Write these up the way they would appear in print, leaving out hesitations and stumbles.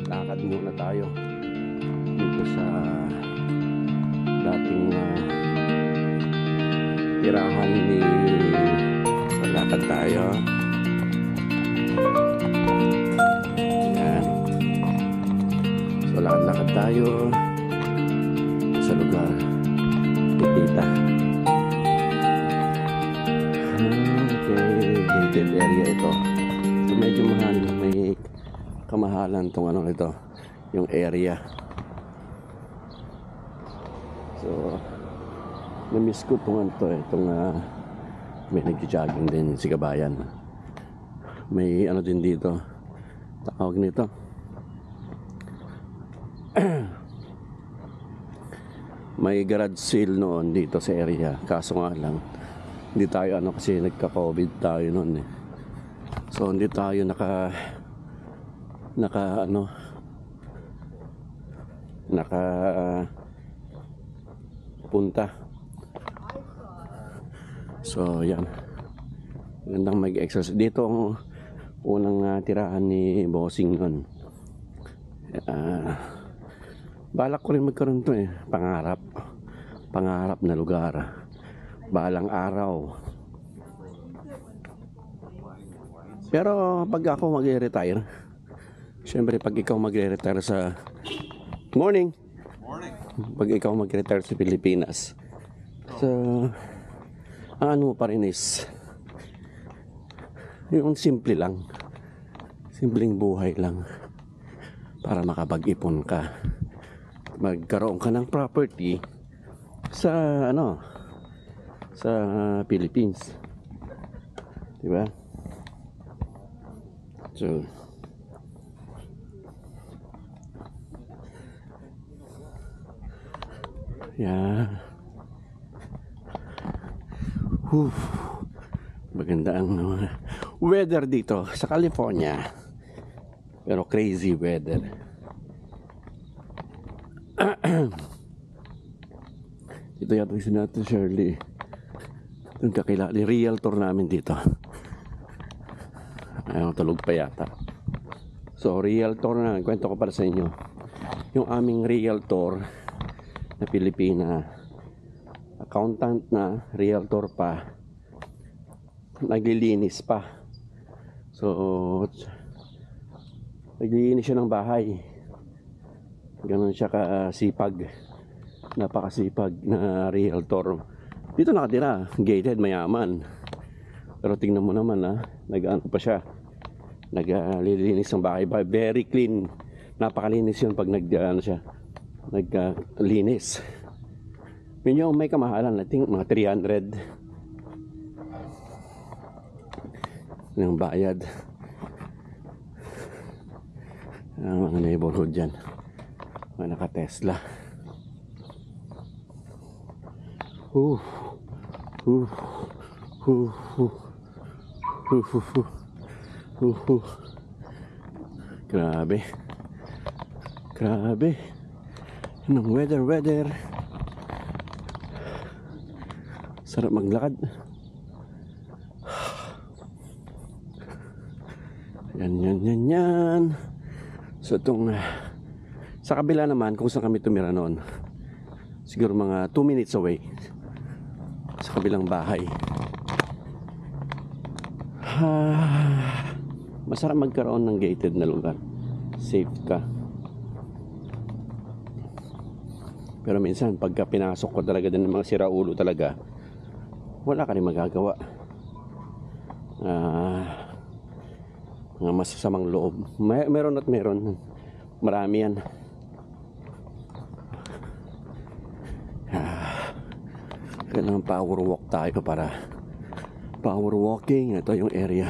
lakad muna tayo dito sa dating tirahan ni lakad tayo. Ayan. So lakad tayo sa lugar ni tita. Okay, gated area ito. So medyo mahal, may kamahalan tong ano ito, yung area. So na-miss ko itong may nag-jogging din si Kabayan. May ano din dito, tawag nito may garage sale noon dito sa area, kaso nga lang hindi tayo ano, kasi nagka-COVID tayo noon eh. So hindi tayo naka punta. So yan, magandang mag-exercise dito. Ang unang tirahan ni Bossing nun. Balak ko rin magkaroon to eh, pangarap na lugar balang araw. Pero pag ako mag-retire, syempre pag ikaw mag-retire sa morning, pag ikaw mag-retire sa Pilipinas, so ang ano pa rin is yung simple lang, simpleng buhay lang, para makapag-ipon ka, magkaroon ka ng property sa ano, sa Philippines, diba? So yeah. Maganda ang weather dito sa California, pero crazy weather. Ito yata si Nato Shirley, yung kakilala, realtor namin dito. Ayaw, tulog pa yata. So realtor na, kwento ko para sa inyo. Yung aming realtor na Pilipina, accountant na, realtor pa, naglilinis pa. So naglilinis siya ng bahay. Ganon siya kasipag, napakasipag na realtor. Dito nakatira, gated, mayaman. Pero tingnan mo naman nag-ano pa siya, naglilinis ng bahay. Very clean, napakalinis yun pag nag-ano siya, naglinis. Yun yung may kamahalan, I think mga 300 ng bayad ang mga neighborhood dyan, mga naka-Tesla. Grabe anong weather, sarap maglakad. Yan. So itong sa kabila naman, kung saan kami tumira noon, siguro mga 2 minutes away, sa kabilang bahay. Masarap magkaroon ng gated na lugar, safe ka. Pero minsan pagka pinasok ko talaga din ng mga siraulo talaga, wala ka rin magagawa. Mga masasamang loob, meron at meron, marami yan. Kailangan power walk tayo, para power walking. Ito yung area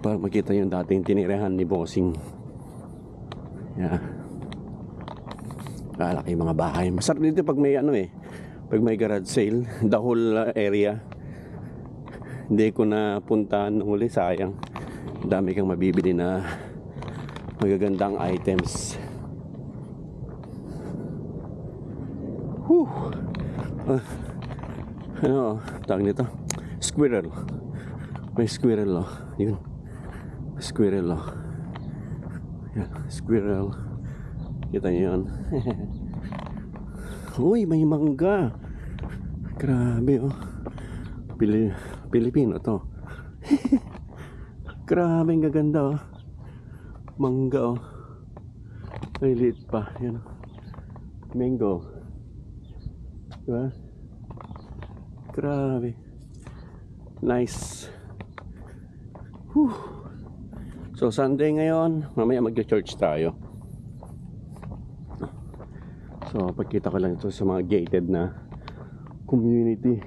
para makita yung dating tinirahan ni Bossing. Yeah. Kalaki mga bahay. Masarap dito pag may pag may garage sale, the whole area. Hindi ko na puntahan nung huli, sayang. Dami kang mabibili na magagandang items. Ano tawag nito? Squirrel. May squirrel Yun, squirrel Yan, squirrel. Kita niyo yun. Uy, may mangga. Grabe oh. Pilipino to. Grabe, ang gaganda oh. Mangga oh. Ay, liit pa. Yan. Mango. Diba? Grabe. Nice. Whew. So, Sunday ngayon. Mamaya mag-church tayo. So, pagkita ko lang ito sa mga gated na community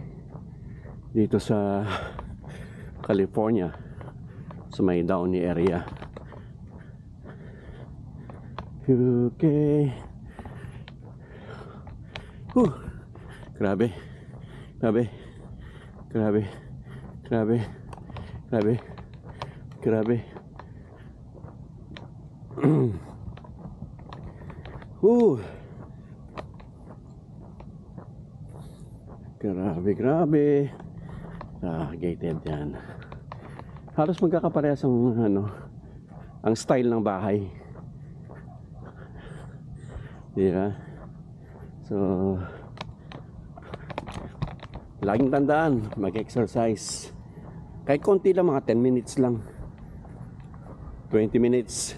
dito sa California, sa may Downey area. Okay. Grabe. Grabe. Grabe. Grabe. Grabe. Grabe. Grabe, grabe. Gated yan. Halos magkakaparehas ang ang style ng bahay. Diba? So, laging tandaan, mag-exercise. Kahit konti lang, mga 10 minutes lang. 20 minutes.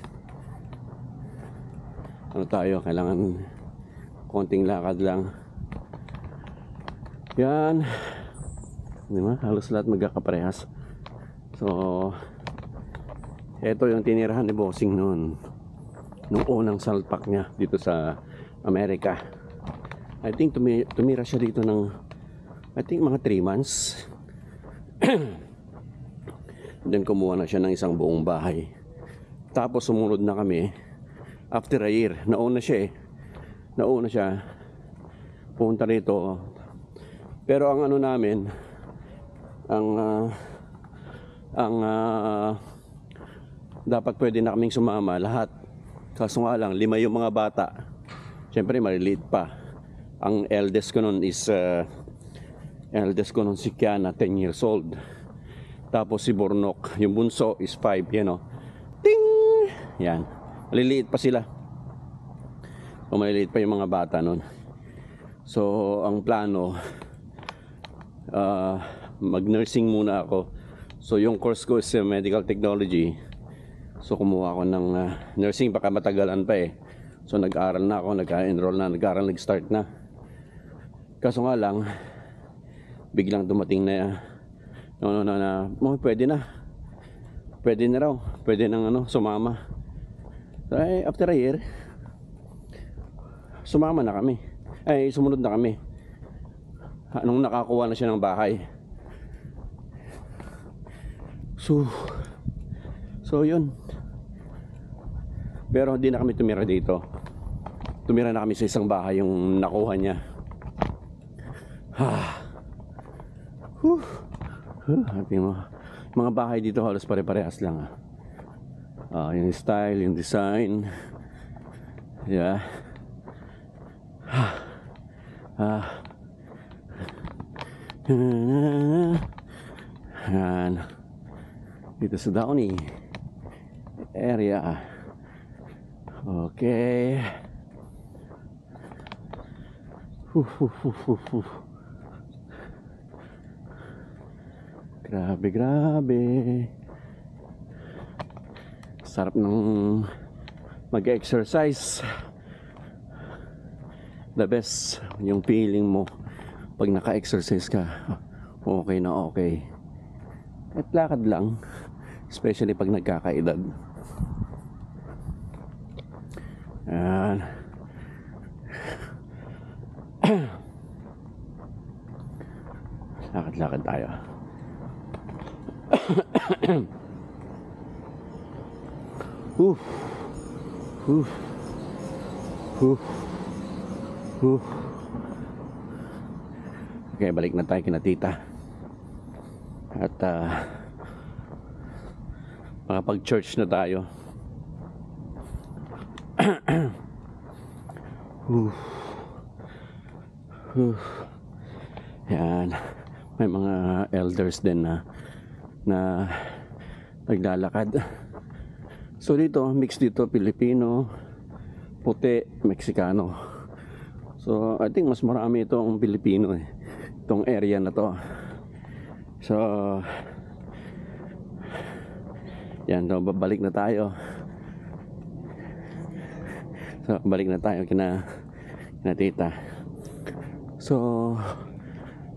Ano tayo? Kailangan konting lakad lang. Yan. Diba? Halos lahat magkakaparehas. So, eto yung tinirahan ni Bossing noon. Nung unang salpak niya dito sa Amerika. I think tumira siya dito ng mga 3 months. Then kumuha na siya ng isang buong bahay. Tapos sumunod na kami after a year. Nauna siya punta rito. Pero ang namin, dapat pwede na kaming sumama lahat. Kaso nga lang, 5 yung mga bata. Siyempre maliliit pa. Ang eldest ko nun si Kiana, 10 years old. Tapos si Bornok, yung bunso is 5, you know. Ting! Yan. Maliliit pa sila. O maliliit pa yung mga bata nun. So, ang plano, mag-nursing muna ako. So, yung course ko is medical technology. So, kumuha ako ng nursing, baka matagalan pa eh. So, nag-aaral na ako, nag-enroll na, nag-start na. Kaso nga lang, biglang dumating na pwede na. Pwede na raw. Pwede nang sumama. So, after a year, sumama na kami. Sumunod na kami. Nung nakakuha na siya ng bahay. So yun. Pero hindi na kami tumira dito. Tumira na kami sa isang bahay yung nakuha niya. Mga bahay dito halos pare-parehas lang. Yung style, yung design. Yeah. Yan. Dito sa Downey area. Okay. Grabe, grabe. Sarap ng mag-exercise. The best yung feeling mo pag naka-exercise ka. Okay na okay. At lakad lang, especially pag nagkakaedad. Yan. Lakad-lakad tayo. Okay, balik na tayo kina tita. At makapag-church na tayo. Yan. May mga elders din na naglalakad. So dito, mix dito, Pilipino, puti, Meksikano. So I think mas marami itong Pilipino eh, itong area na to. So yan, so, babalik na tayo. So balik na tayo kina tita. So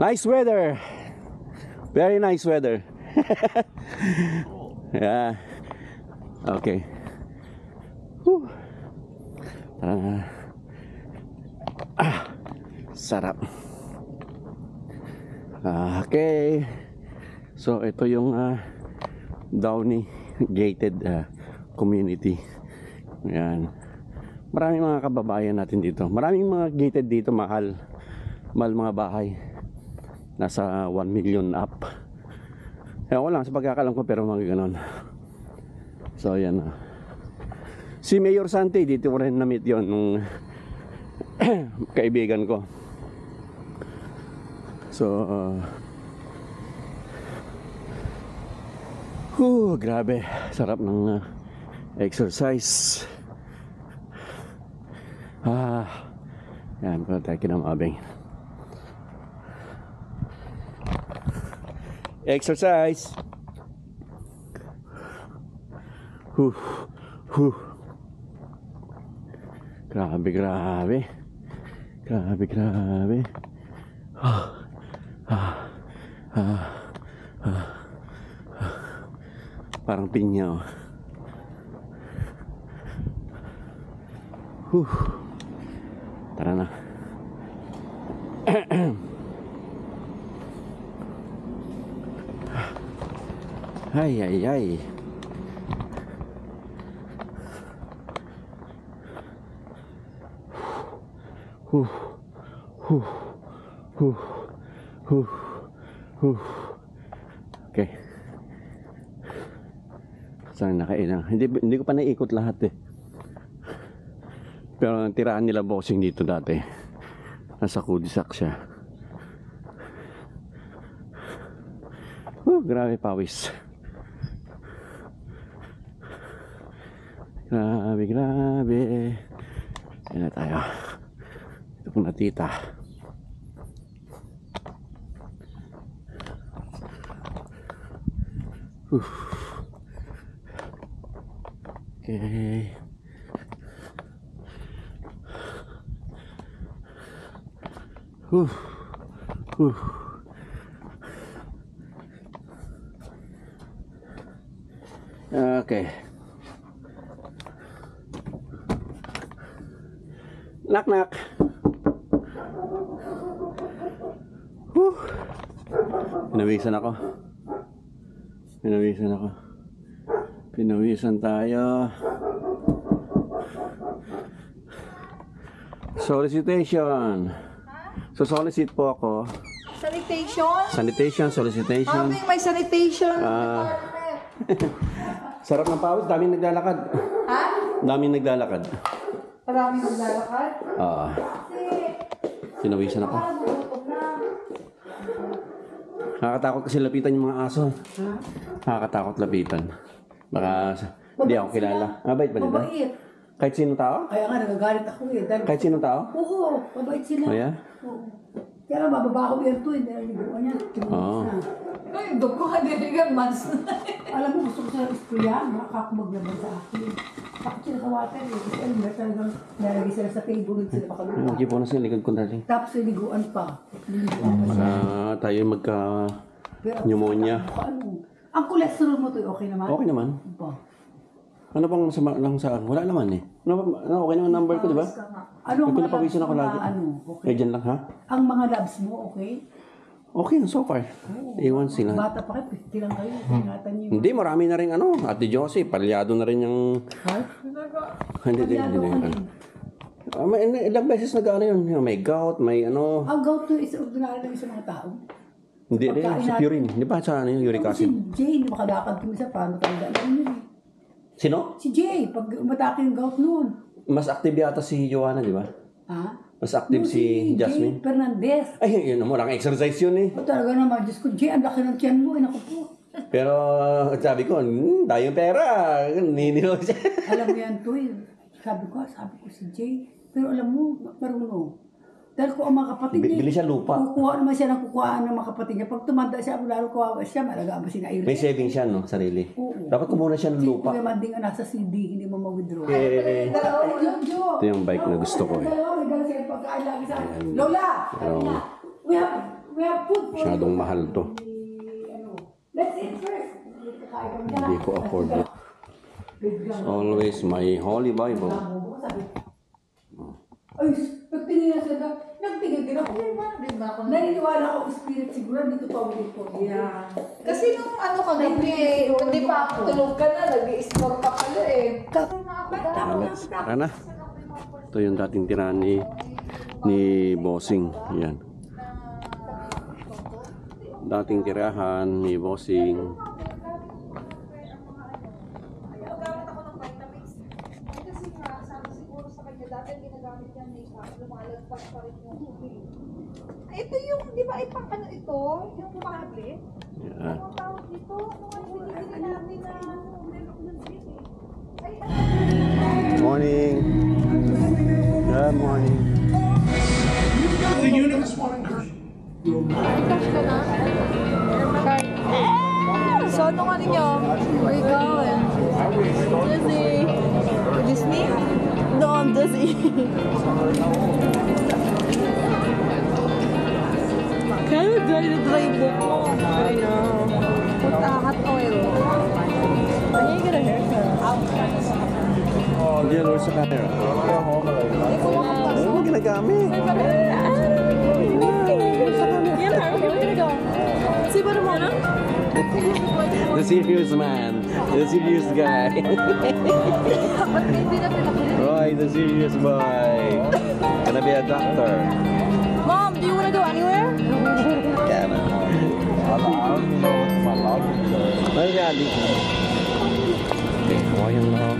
nice weather, very nice weather. Yeah. Okay. Whew. Sarap. Okay. So ito yung Downey gated community. Yan. Maraming mga kababayan natin dito. Maraming mga gated dito, mahal. Mahal mga bahay. Nasa 1 million up. Ewan ko lang sa pagkakalam ko, pero mga ganon. So yan. Si Mayor Sante, dito ko rin na-meet yun nung kaibigan ko. So grabe, sarap ng exercise. Yan, pala tayo kinamabing. Exercise. Grabe, grabe. Grabe, grabe. Parang pinya. Tara na. Ay, ay, ay. Okay. Saan nakailang? Hindi ko pa naikot lahat eh. Pero ang tirahan nila boxing dito dati. Nasa Kudisak siya. Grabe pawis. Grabe, grabe. Ayan na tayo. Ito po na tita. Okay. Okay. Knock knock. Pinawisan ako. Pinawisan tayo. Solicitation. So solicit po ako. Sanitation? Solicitation. Mami, may sanitation. Sarap ng pawis, daming naglalakad. Ha? Daming naglalakad. Maraming maglalakad? Pinawisan ako. Parang gutom na. Nakakatakot kasi lapitan yung mga aso. Ha? Nakakatakot lapitan. Baka hindi ako kilala. Mabait ba nila? Mabait. Kahit sinong tao? Kaya nga, nagagalit ako eh. Dahil... Kahit sinong tao? Oo, mabait sila. Oh, yeah? Oo. Kaya nga, bababa ko yan to eh. Dahil liguan niya. Oo. Ay, dugo ka diligan, months na. Alam mo, gusto ko sa iskuya, makakakumaglaban sa akin. Takot sila sa water eh. Kasi alam mo, talagang nalagay sila sa table, hindi sila makalupa. Hindi po na sa likod ko dali. Tapos liguan pa. Liguan pa siya. Tayo magka Pero, pneumonia. ano? Ang cholesterol mo to, okay naman? Okay naman. Ba? Ano bang masama lang sa akin? Wala naman eh. Okay naman number ko, di ba? Ano May mga pinapawisan labs ako mo lagi. na, ano, okay? Eh, dyan lang ha? Ang mga labs mo, okay? Okay na so far. Iwan sila. Bata pa kayo, 50 lang kayo. Ingatan niyo. Hindi, marami na rin ano. Ate Josie, palyado na rin yung... Ha? Hindi. Palyado ka din. Ilang beses nag-ano yun. May gout, may ano. Ang gout to is ordinary lang sa mga tao. Hindi rin, sa purine. Di ba sa ano yung uric Si acid? Jay, hindi makalakad kami sa paano talaga. Alam niyo eh. Sino? Si Jay, pag umatake yung gout noon. Mas active yata si Joanna, di ba? Ha? Mas active si Jasmine. Jay Fernandez. Ay, yun mo, lang exercise yun eh. O talaga naman, Diyos ko, Jay, ang laki ng tiyan mo. Naku po. Pero sabi ko, tayong pera. Ninilo siya. Alam mo yan, Toy. Sabi ko si Jay. Pero alam mo, marunong. Dahil ko ang mga kapatid niya. Bili siya lupa. Kukuha naman siya ng kukuhaan ng mga kapatid niya. Pag tumanda siya, lalo kuha siya, malaga ba siya na May savings siya, no? Sarili. Oo. Dapat kumuha siya ng lupa. Kuya Manding ang nasa CD, hindi mo ma-withdraw. Eh, Ito ito yung bike na gusto ko eh. Lola! Pero We have food for masyadong mahal to. Let's eat first. Hindi ko afford it. Always my Holy Bible. Ay, nagtingin na sila. Nagtingin din ako. Naniniwala ako, spirit siguro, dito pa ulit po. Yeah. Kasi nung ano ka gabi, hindi pa ako tulog ka na, nag-i-store ka pala eh. Tara na. Ito yung dating tirahan ni Bossing. Yan. Dating tirahan ni Bossing. Gamit ako ng vitamins. Kasi nga, sabi siguro sa kanya, dati ginagamit yan na lumalagpas pa rin yung tubig. Ito yung, di ba, ipang ano ito? Yung tablet? Yan. Anong tawag dito? Anong binibili namin na meron ng city? Ay, Morning. Good morning. cash ka na? Card. So, anong ano nyo? Where you going? Disney. Disney? No, I'm Disney. Kaya dry na dry book mo. I know. Put hot oil. When you get a haircut? Diyan or sa camera. Hindi ko makapasok. Ano ginagamit? See ba naman? The serious man. The serious guy. Ba't hindi na pinakulit? Roy, the serious boy. Gonna be a doctor. Mom, do you want to go anywhere? Kana. Ano siya, Ali? Okay, yung lang.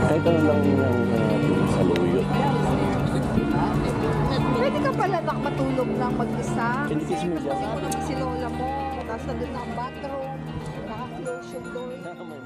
Kahit ano lang yung saluyot. Pwede ka pala matulog lang mag-isa. Hindi kasi mo Kasi ko naman si lola mo. Tapos nandun na ang bathroom. Naka-close yung door.